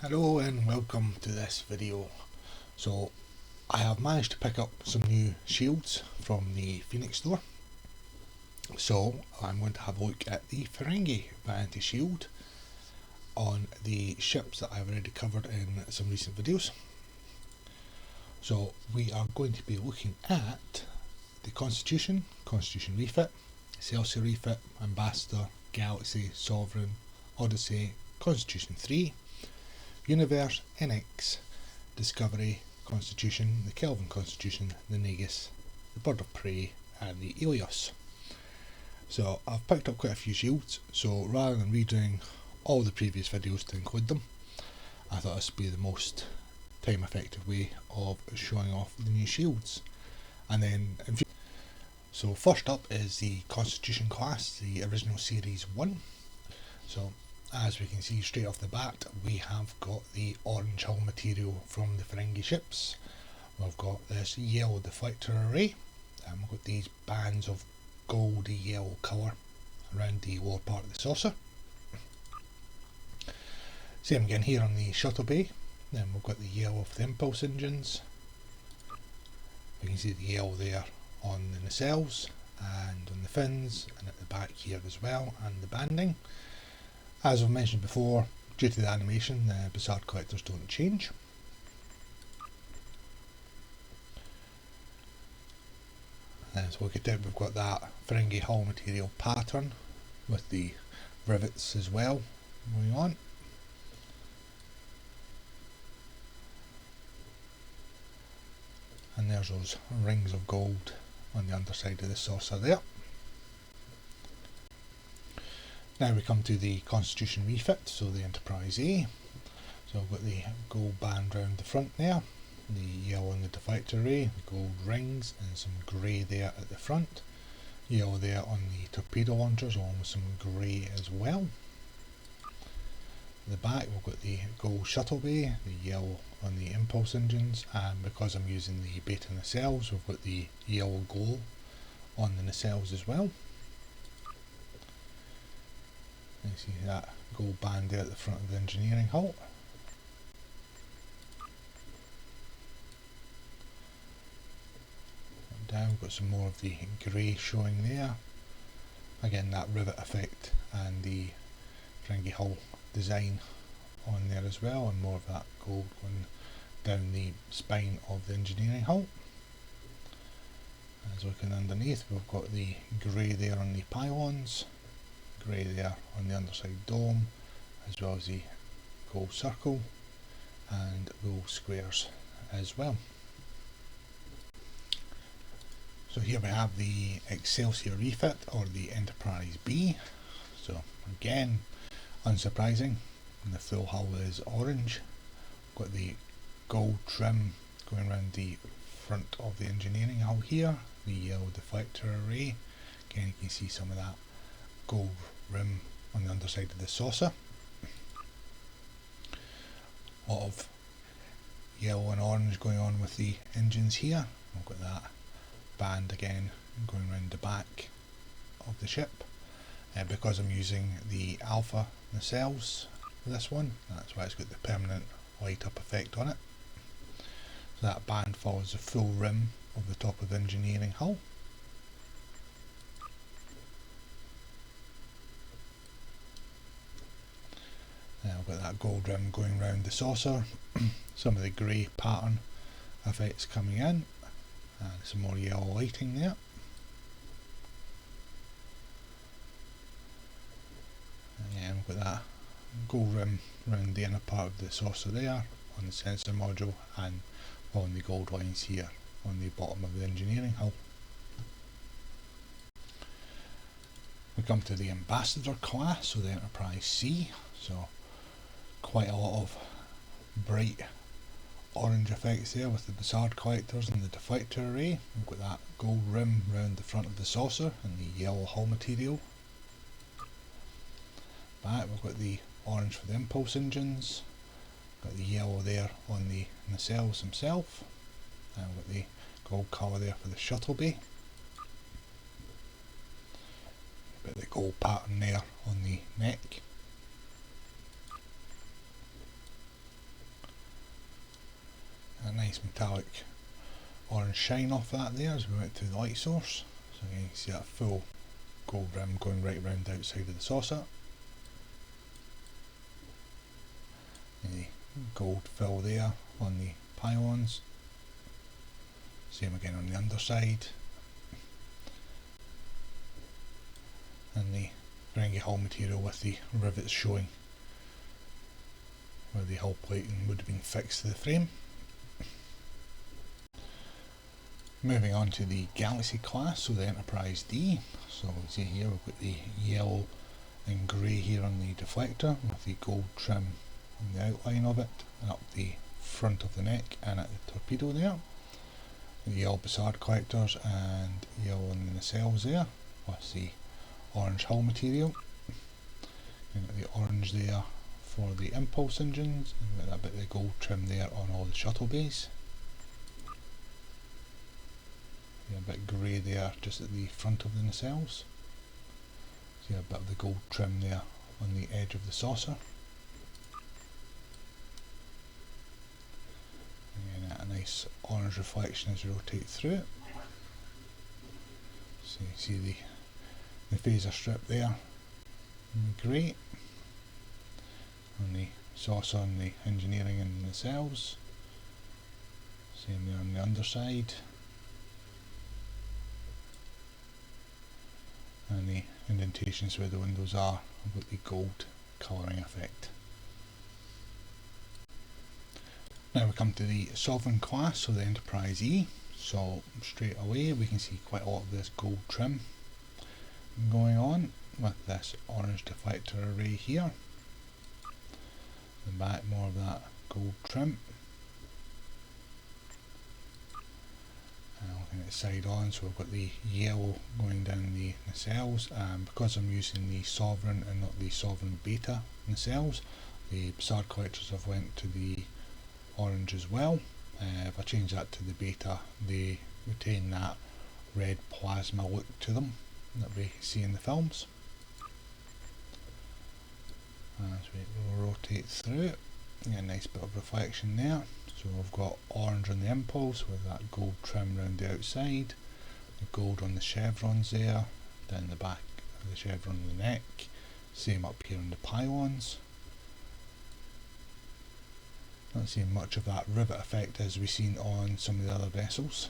Hello and welcome to this video. So I have managed to pick up some new shields from the Phoenix store. So I'm going to have a look at the Ferengi Vanity shield on the ships that I've already covered in some recent videos. So we are going to be looking at the Constitution, Constitution Refit, Excelsior Refit, Ambassador, Galaxy, Sovereign, Odyssey, Constitution 3, Universe, NX, Discovery, Constitution, the Kelvin Constitution, the Nagus, the Bird of Prey and the Eleos. So I've picked up quite a few shields, so rather than redoing all the previous videos to include them, I thought this would be the most time effective way of showing off the new shields. And then, so first up is the Constitution class, the original series 1. So as we can see straight off the bat, we have got the orange hull material from the Ferengi ships. We've got this yellow deflector array, and we've got these bands of goldy yellow colour around the lower part of the saucer. Same again here on the shuttle bay. Then we've got the yellow of the impulse engines. We can see the yellow there on the nacelles and on the fins, and at the back here as well, and the banding. As I've mentioned before, due to the animation, the Bizarre collectors don't change. So look at it, we've got that Ferengi hull material pattern with the rivets as well going on. And there's those rings of gold on the underside of the saucer there. Now we come to the Constitution Refit, so the Enterprise A. So I've got the gold band round the front there, the yellow on the deflector array, the gold rings and some grey there at the front, yellow there on the torpedo launchers along with some grey as well. At the back we've got the gold shuttle bay, the yellow on the impulse engines, and because I'm using the beta nacelles, we've got the yellow glow on the nacelles as well. You see that gold band there at the front of the engineering hull. And down we've got some more of the grey showing there. Again, that rivet effect and the Ferengi hull design on there as well, and more of that gold going down the spine of the engineering hull. As looking underneath, we've got the grey there on the pylons, grey there on the underside dome, as well as the gold circle and gold squares as well. So here we have the Excelsior Refit, or the Enterprise B. So again, unsurprising, the full hull is orange. Got the gold trim going around the front of the engineering hull here, the yellow deflector array. Again, you can see some of that gold rim on the underside of the saucer. A lot of yellow and orange going on with the engines here. We've got that band again going around the back of the ship. Because I'm using the alpha nacelles for this one, that's why it's got the permanent light up effect on it. So that band follows the full rim of the top of the engineering hull. I've got that gold rim going around the saucer, some of the grey pattern effects coming in, and some more yellow lighting there. And we've got that gold rim around the inner part of the saucer there on the sensor module, and on the gold lines here on the bottom of the engineering hull. We come to the Ambassador class, so the Enterprise C. So quite a lot of bright orange effects there with the Bizarre collectors and the deflector array. We've got that gold rim round the front of the saucer and the yellow hull material. Back we've got the orange for the impulse engines, got the yellow there on the nacelles themselves, and we've got the gold colour there for the shuttle bay. Got the gold pattern there on the neck. nice metallic orange shine off that there as we went through the light source. So again, you can see that full gold rim going right around the outside of the saucer. The gold fill there on the pylons. Same again on the underside. And the Ferengi hull material with the rivets showing where the hull plating would have been fixed to the frame. Moving on to the Galaxy class, so the Enterprise D. So we see here we've got the yellow and grey here on the deflector with the gold trim on the outline of it and up the front of the neck and at the torpedo there. The yellow Bassard collectors and yellow in the nacelles there with the orange hull material. And got the orange there for the impulse engines and got that bit of the gold trim there on all the shuttle bays. A bit grey there just at the front of the nacelles. See a bit of the gold trim there on the edge of the saucer. And a nice orange reflection as we rotate through it. So you see the phaser strip there in the grey on the saucer and the engineering and the nacelles. Same there on the underside. And the indentations where the windows are with the gold colouring effect. Now we come to the Sovereign class, so the Enterprise E. So straight away we can see quite a lot of this gold trim going on with this orange deflector array here. The back more of that gold trim. Looking at the side on, so we've got the yellow going down the nacelles, and because I'm using the Sovereign and not the Sovereign Beta nacelles, the Bassard collectors have went to the orange as well. If I change that to the Beta, they retain that red plasma look to them that we see in the films. As we rotate through it, you get a nice bit of reflection there. So we've got orange on the impulse with that gold trim around the outside, the gold on the chevrons there, down the back of the chevron on the neck, same up here on the pylons. Not seeing much of that rivet effect as we've seen on some of the other vessels.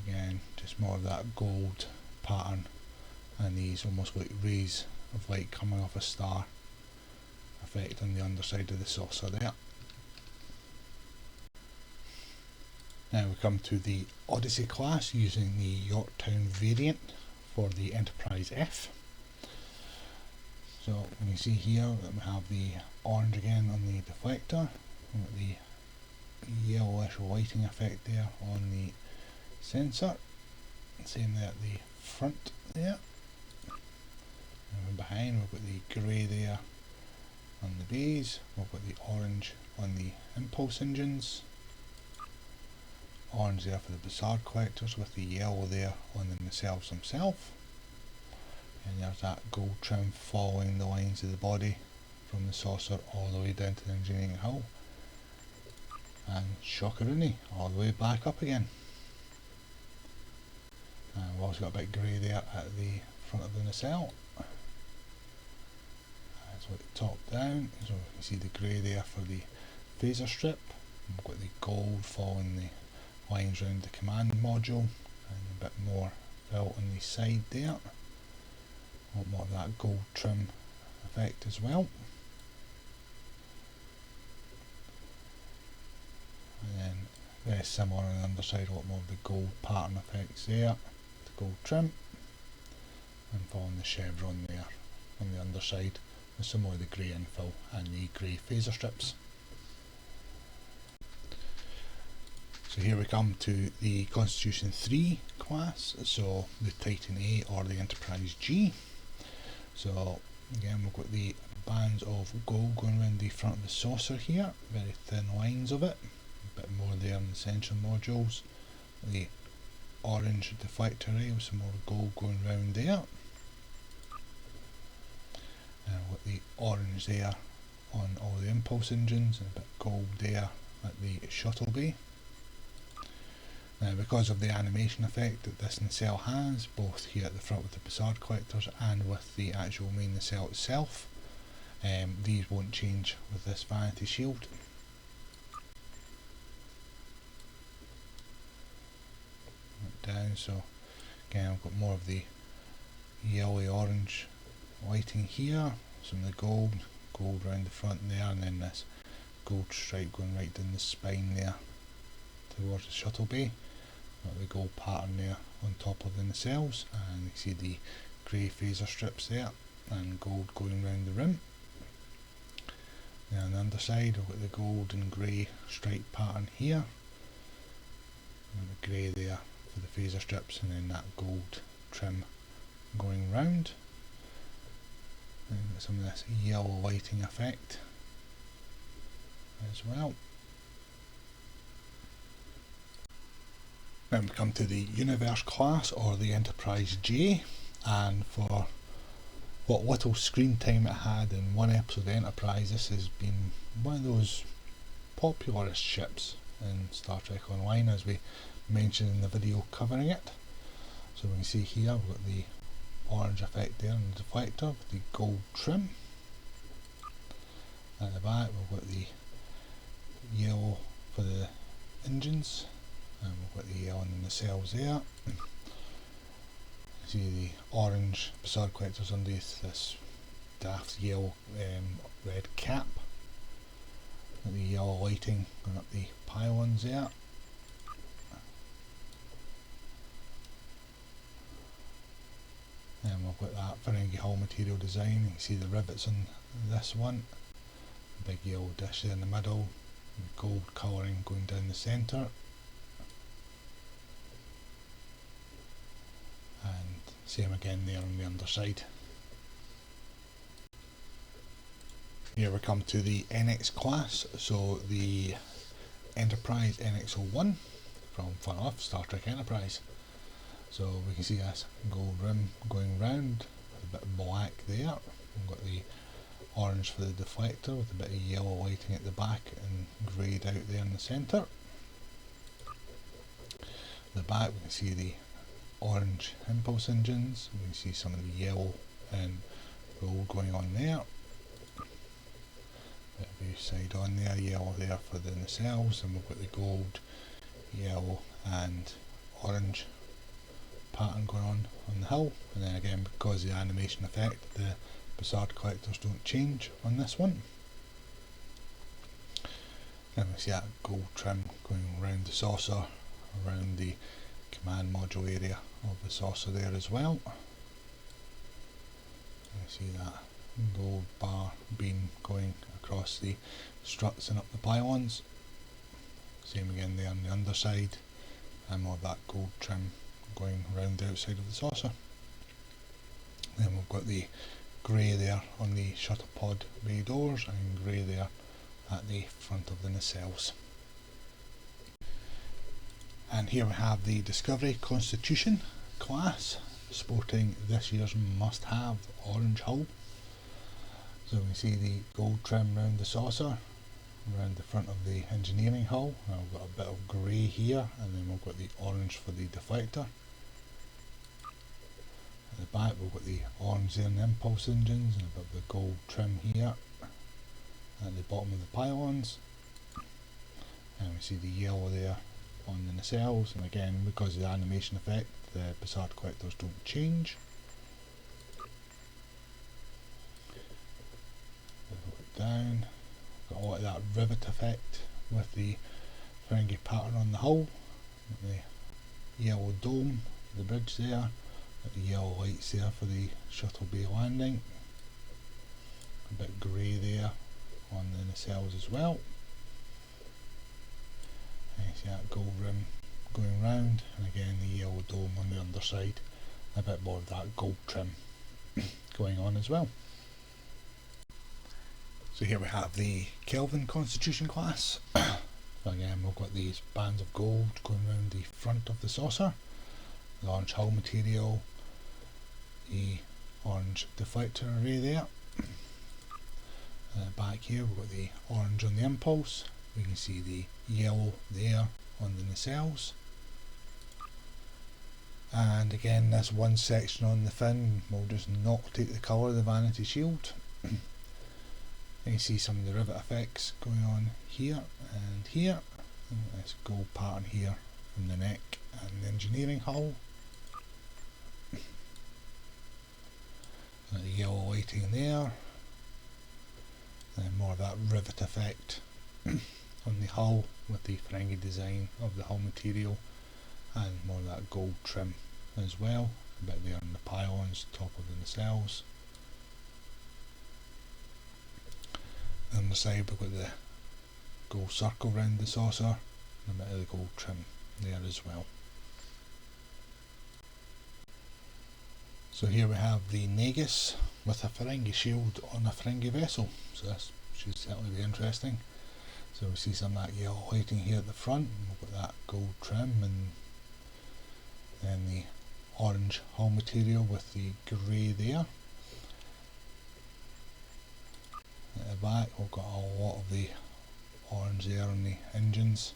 Again, just more of that gold pattern and these almost like rays of light coming off a star effect on the underside of the saucer there. Now we come to the Odyssey class using the Yorktown variant for the Enterprise F. So when you see here that we have the orange again on the deflector, and the yellowish lighting effect there on the sensor, same there at the front there, and behind we've got the grey there on the bays, we've got the orange on the impulse engines, orange there for the Bassard collectors with the yellow there on the nacelles themselves, and there's that gold trim following the lines of the body from the saucer all the way down to the engineering hull, and shockerini all the way back up again. And we've also got a bit grey there at the front of the nacelle. So the top down, so you can see the grey there for the phaser strip. We've got the gold following the lines around the command module, and a bit more fill on the side there. A lot more of that gold trim effect as well. And then very similar on the underside, a lot more of the gold pattern effects there, the gold trim, and following the chevron there on the underside. Some more of the grey infill and the grey phaser strips. So here we come to the Constitution 3 class, so the Titan A or the Enterprise G. So again we've got the bands of gold going around the front of the saucer here, very thin lines of it, a bit more there in the central modules, the orange deflector array with some more gold going around there. And with the orange there on all the impulse engines, and a bit of gold there at the shuttle bay. Now, because of the animation effect that this nacelle has, both here at the front with the Bassard collectors and with the actual main nacelle itself, these won't change with this vanity shield. Down, so again I've got more of the yellowy orange lighting here, some of the gold around the front there, and then this gold stripe going right down the spine there towards the shuttle bay. Got the gold pattern there on top of the nacelles, and you see the grey phaser strips there and gold going around the rim. Now on the underside I've got the gold and grey stripe pattern here, and the grey there for the phaser strips, and then that gold trim going round. And got some of this yellow lighting effect as well. Then we come to the Universe class, or the Enterprise J, and for what little screen time it had in one episode of Enterprise, this has been one of those popularest ships in Star Trek Online, as we mentioned in the video covering it. So we can see here we've got the orange effect there on the deflector with the gold trim. At the back we've got the yellow for the engines, and we've got the yellow in the nacelles there. See the orange Bassard collectors underneath this daft yellow red cap. Got the yellow lighting going up the pylons there. And we've got that Ferengi hull material design. You can see the rivets on this one. Big yellow dish there in the middle, gold colouring going down the centre. And same again there on the underside. Here we come to the NX class, so the Enterprise NX-01 from fun off Star Trek Enterprise. So we can see this gold rim going round, a bit of black there. We've got the orange for the deflector with a bit of yellow lighting at the back and greyed out there in the centre. At the back we can see the orange impulse engines, we can see some of the yellow and gold going on there. Bit of side on there, yellow there for the nacelles, and we've got the gold, yellow and orange pattern going on the hull. And then again, because of the animation effect, the Bassard collectors don't change on this one. Then we see that gold trim going around the saucer, around the command module area of the saucer there as well. You see that gold bar beam going across the struts and up the pylons. Same again there on the underside, and more of that gold trim going around the outside of the saucer. Then we've got the grey there on the shutter pod bay doors, and grey there at the front of the nacelles. And here we have the Discovery Constitution class, sporting this year's must-have orange hull. So we can see the gold trim around the saucer, around the front of the engineering hull. Now we've got a bit of grey here, and then we've got the orange for the deflector. At the back we've got the orange there in the impulse engines, and a bit of the gold trim here at the bottom of the pylons. And we see the yellow there on the nacelles, and again, because of the animation effect, the Bassard collectors don't change. Down, got a lot of that rivet effect with the Ferengi pattern on the hull, the yellow dome, the bridge there, got the yellow lights there for the shuttle bay landing, a bit grey there on the nacelles as well. And you see that gold rim going round, and again the yellow dome on the underside, a bit more of that gold trim going on as well. So here we have the Kelvin Constitution class. Again, we've got these bands of gold going around the front of the saucer, the orange hull material, the orange deflector array there. Back here we've got the orange on the impulse, we can see the yellow there on the nacelles, and again this one section on the fin will just not take the colour of the vanity shield. You can see some of the rivet effects going on here and here, and this gold pattern here from the neck and the engineering hull. The yellow lighting there, and more of that rivet effect on the hull with the Ferengi design of the hull material, and more of that gold trim as well, a bit there on the pylons, top of the nacelles. On the side we've got the gold circle around the saucer, and a bit of the gold trim there as well. So here we have the Nagus with a Ferengi shield on a Ferengi vessel, so this should certainly be interesting. So we see some of that yellow lighting here at the front, and we've got that gold trim, and then the orange hull material with the grey there. At the back we've got a lot of the orange there on the engines.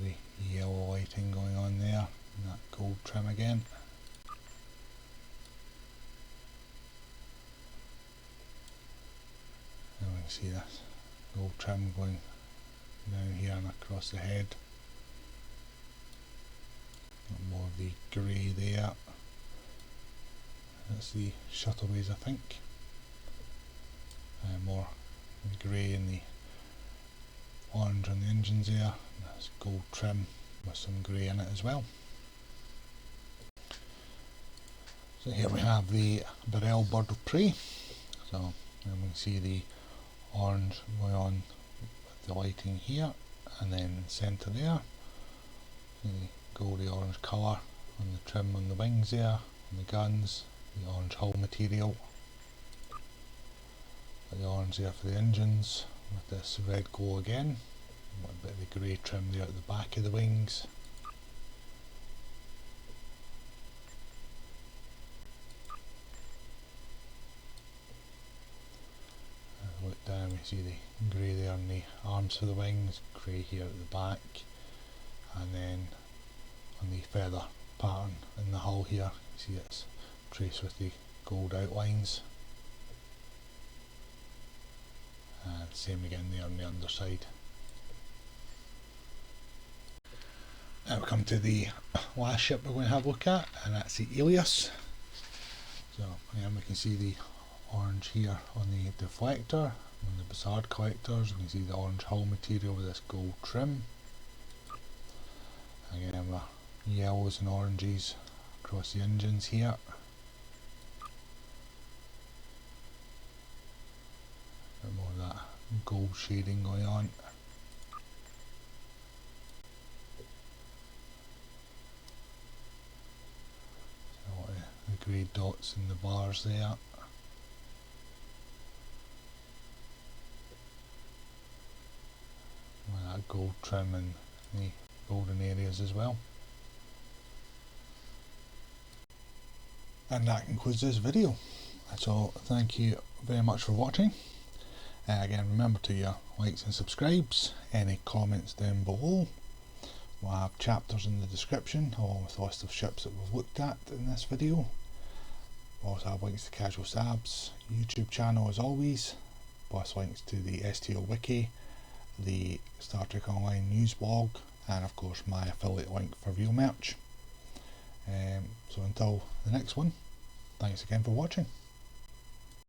The yellow lighting going on there, and that gold trim again. And we can see this gold trim going down here and across the head. Got more of the grey there. That's the shuttleways, I think. More grey in the orange on the engines there. That's gold trim with some grey in it as well. So here we have the Burrell bird of prey. So we can see the orange going on with the lighting here, and then in the centre there, the goldy orange colour on the trim on the wings there, on the guns, the orange hull material, the orange there for the engines, with this red glow again, and a bit of the grey trim there at the back of the wings. Look down, we see the grey there on the arms for the wings, grey here at the back, and then on the feather pattern in the hull here, you see it's traced with the gold outlines. And same again there on the underside. Now we come to the last ship we're going to have a look at, and that's the Eleos. So again we can see the orange here on the deflector, on the Bassard collectors. We can see the orange hull material with this gold trim. Again with yellows and oranges across the engines here. Bit more of that gold shading going on. So a lot of the grey dots in the bars there. With that gold trim and the golden areas as well. And that concludes this video. So thank you very much for watching. Again, remember to your likes and subscribes, any comments down below. We'll have chapters in the description along with a list of ships that we've looked at in this video. We'll also have links to Casual Sab's YouTube channel as always, plus links to the STO wiki, the Star Trek Online news blog, and of course my affiliate link for real merch. So until the next one, thanks again for watching.